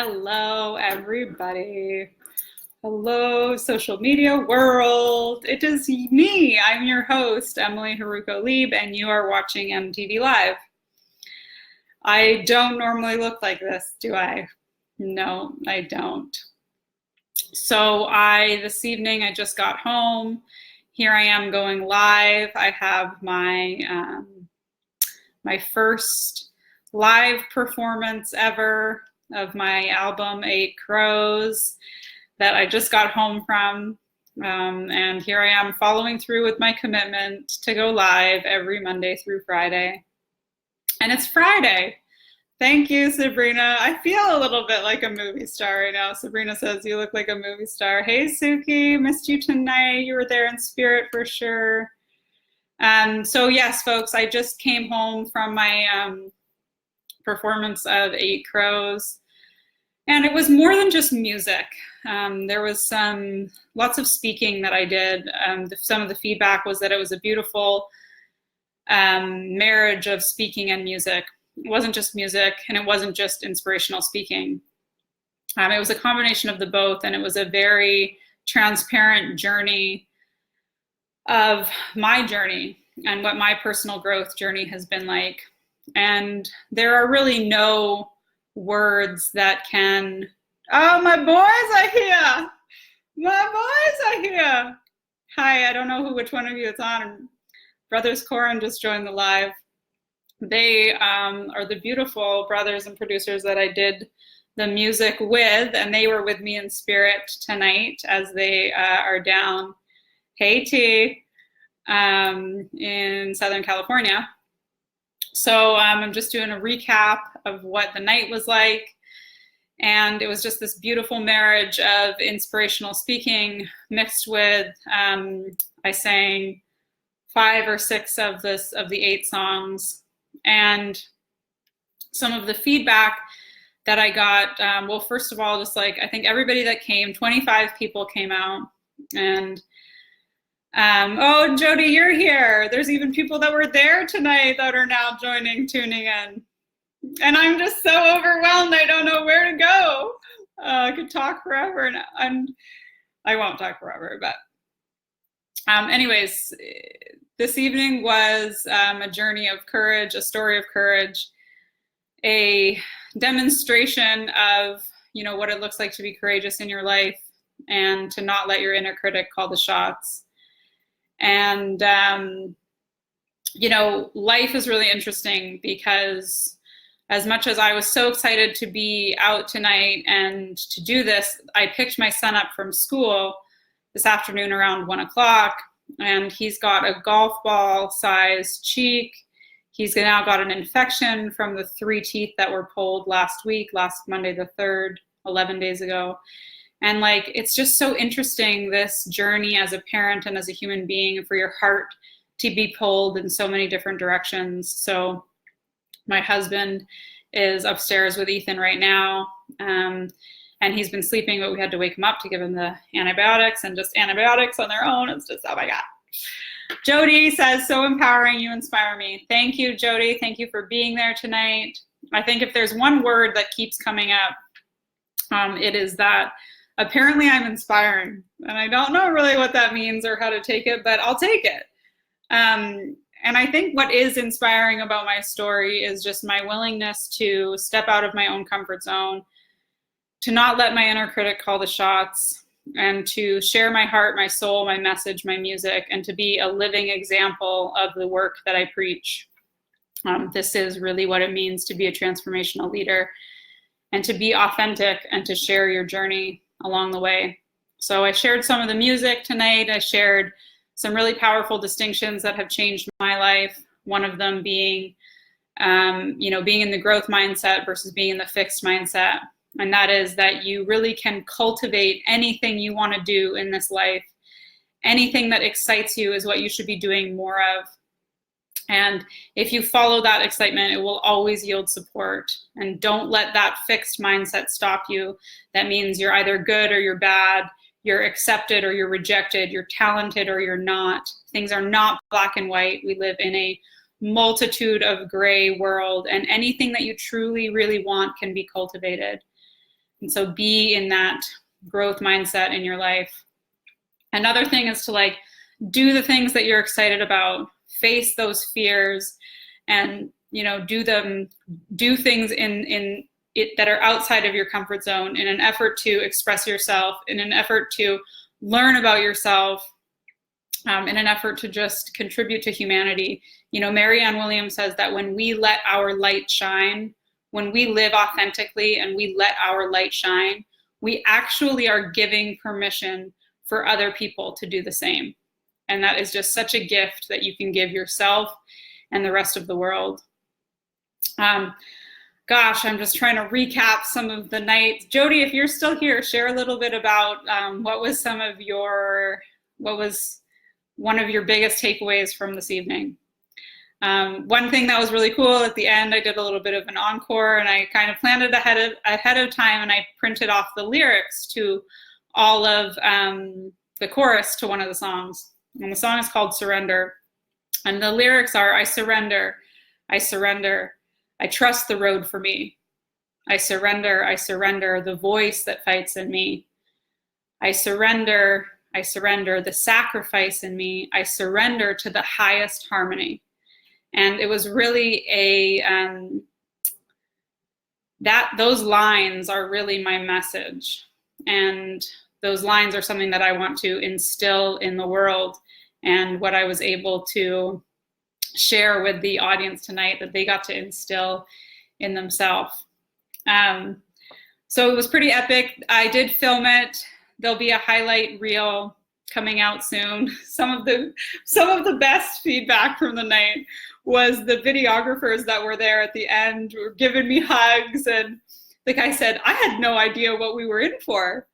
Hello, everybody. Hello, social media world. It is me. I'm your host, Emily Haruko Lieb, and you are watching EmTV Live. I don't normally look like this, do I? No, I don't. So this evening, I just got home. Here I am going live. I have my my first live performance ever of my album, 8 Crows, that I just got home from. And here I am following through with my commitment to go live every Monday through Friday. And it's Friday. Thank you, Sabrina. I feel a little bit like a movie star right now. Sabrina says, you look like a movie star. Hey, Suki, missed you tonight. You were there in spirit for sure. So yes, folks, I just came home from my performance of 8 Crows. And it was more than just music. There was lots of speaking that I did. Some of the feedback was that it was a beautiful marriage of speaking and music. It wasn't just music, and it wasn't just inspirational speaking. It was a combination of the both, and it was a very transparent journey of my journey and what my personal growth journey has been like. And there are really no words that can, oh, my boys are here. My boys are here. Hi, I don't know which one of you it's on. Brothers Corin just joined the live. They are the beautiful brothers and producers that I did the music with, and they were with me in spirit tonight as they are down Haiti in Southern California. So I'm just doing a recap of what the night was like. And it was just this beautiful marriage of inspirational speaking mixed with, I sang 5 or 6 of the 8 songs. And some of the feedback that I got, well, first of all, just like, I think everybody that came, 25 people came out. And oh, Jody, you're here. There's even people that were there tonight that are now tuning in. And I'm just so overwhelmed. I don't know where to go. I could talk forever, and I won't talk forever. But anyways, this evening was a journey of courage, a story of courage, a demonstration of, what it looks like to be courageous in your life and to not let your inner critic call the shots. And, life is really interesting because as much as I was so excited to be out tonight and to do this, I picked my son up from school this afternoon around 1 o'clock, and he's got a golf ball sized cheek. He's now got an infection from the 3 teeth that were pulled last Monday the 3rd, 11 days ago. And it's just so interesting, this journey as a parent and as a human being, for your heart to be pulled in so many different directions. So my husband is upstairs with Ethan right now, and he's been sleeping, but we had to wake him up to give him the antibiotics, and just antibiotics on their own, it's just, oh my God. Jody says, so empowering, you inspire me. Thank you, Jody. Thank you for being there tonight. I think if there's one word that keeps coming up, it is that apparently I'm inspiring. And I don't know really what that means or how to take it, but I'll take it. And I think what is inspiring about my story is just my willingness to step out of my own comfort zone, to not let my inner critic call the shots, and to share my heart, my soul, my message, my music, and to be a living example of the work that I preach. This is really what it means to be a transformational leader, and to be authentic and to share your journey along the way. So I shared some of the music tonight. I shared some really powerful distinctions that have changed my life. One of them being, being in the growth mindset versus being in the fixed mindset. And that is that you really can cultivate anything you want to do in this life. Anything that excites you is what you should be doing more of. And if you follow that excitement, it will always yield support. And don't let that fixed mindset stop you. That means you're either good or you're bad. You're accepted or you're rejected. You're talented or you're not. Things are not black and white. We live in a multitude of gray world, and anything that you truly, really want can be cultivated. And so be in that growth mindset in your life. Another thing is to like do the things that you're excited about, face those fears, and do things in it that are outside of your comfort zone in an effort to express yourself, in an effort to learn about yourself, in an effort to just contribute to humanity. Marianne Williams says that when we let our light shine, when we live authentically and we let our light shine, we actually are giving permission for other people to do the same. And that is just such a gift that you can give yourself and the rest of the world. Gosh, I'm just trying to recap some of the nights. Jody, if you're still here, share a little bit about what was one of your biggest takeaways from this evening. One thing that was really cool at the end, I did a little bit of an encore, and I kind of planned it ahead of time, and I printed off the lyrics to all of the chorus to one of the songs. And the song is called Surrender. And the lyrics are, I surrender, I trust the road for me. I surrender the voice that fights in me. I surrender the sacrifice in me. I surrender to the highest harmony. And it was really those lines are really my message. And those lines are something that I want to instill in the world, and what I was able to share with the audience tonight, that they got to instill in themselves. So it was pretty epic. I did film it. There'll be a highlight reel coming out soon. Some of the best feedback from the night was the videographers that were there at the end were giving me hugs, and the guy said, I had no idea what we were in for.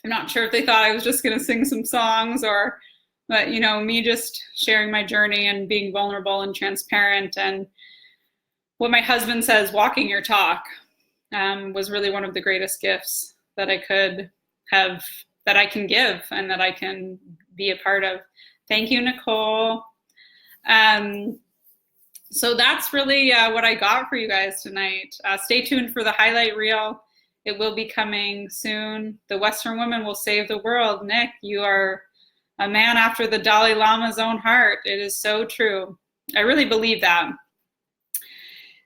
I'm not sure if they thought I was just going to sing some songs, but me just sharing my journey and being vulnerable and transparent, and what my husband says, walking your talk, was really one of the greatest gifts that I could have, that I can give, and that I can be a part of. Thank you, Nicole. So that's really what I got for you guys tonight. Stay tuned for the highlight reel. It will be coming soon. The Western woman will save the world. Nick, you are a man after the Dalai Lama's own heart. It is so true. I really believe that.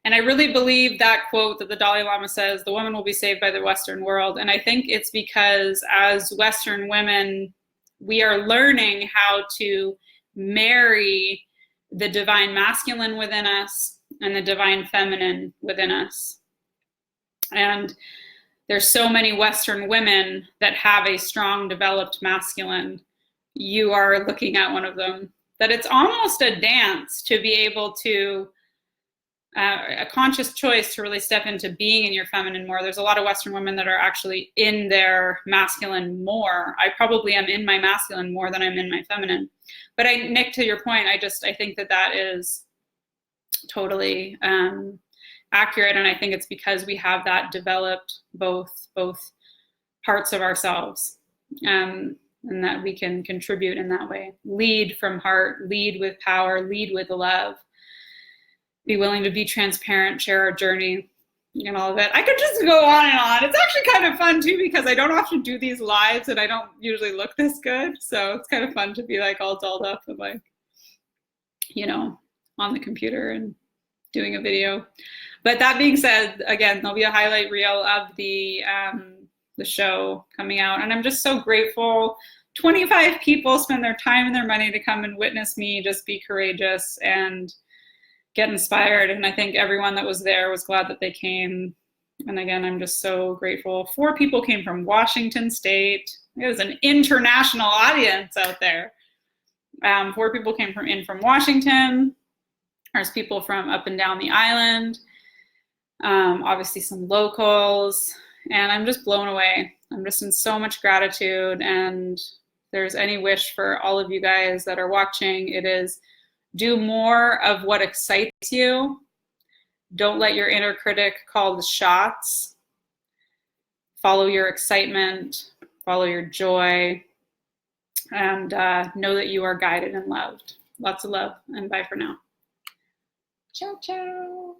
And I really believe that quote that the Dalai Lama says, the woman will be saved by the Western world. And I think it's because as Western women, we are learning how to marry the divine masculine within us and the divine feminine within us. And there's so many Western women that have a strong developed masculine. You are looking at one of them, that it's almost a dance to be able to, a conscious choice to really step into being in your feminine more. There's a lot of Western women that are actually in their masculine more. I probably am in my masculine more than I'm in my feminine. But Nick, to your point, I think that is totally accurate. And I think it's because we have that developed both parts of ourselves. And that we can contribute in that way. Lead from heart, lead with power, lead with love. Be willing to be transparent, share our journey, and all of it. I could just go on and on. It's actually kind of fun too, because I don't often do these lives and I don't usually look this good. So it's kind of fun to be like all dolled up and like, on the computer and doing a video. But that being said, again, there'll be a highlight reel of the show coming out. And I'm just so grateful. 25 people spend their time and their money to come and witness me just be courageous and get inspired. And I think everyone that was there was glad that they came. And again, I'm just so grateful. 4 people came from Washington State. It was an international audience out there. 4 people came from Washington. There's people from up and down the island. Obviously some locals. And I'm just blown away. I'm just in so much gratitude. And if there's any wish for all of you guys that are watching, it is do more of what excites you. Don't let your inner critic call the shots. Follow your excitement, follow your joy, and know that you are guided and loved. Lots of love, and bye for now. Ciao, ciao.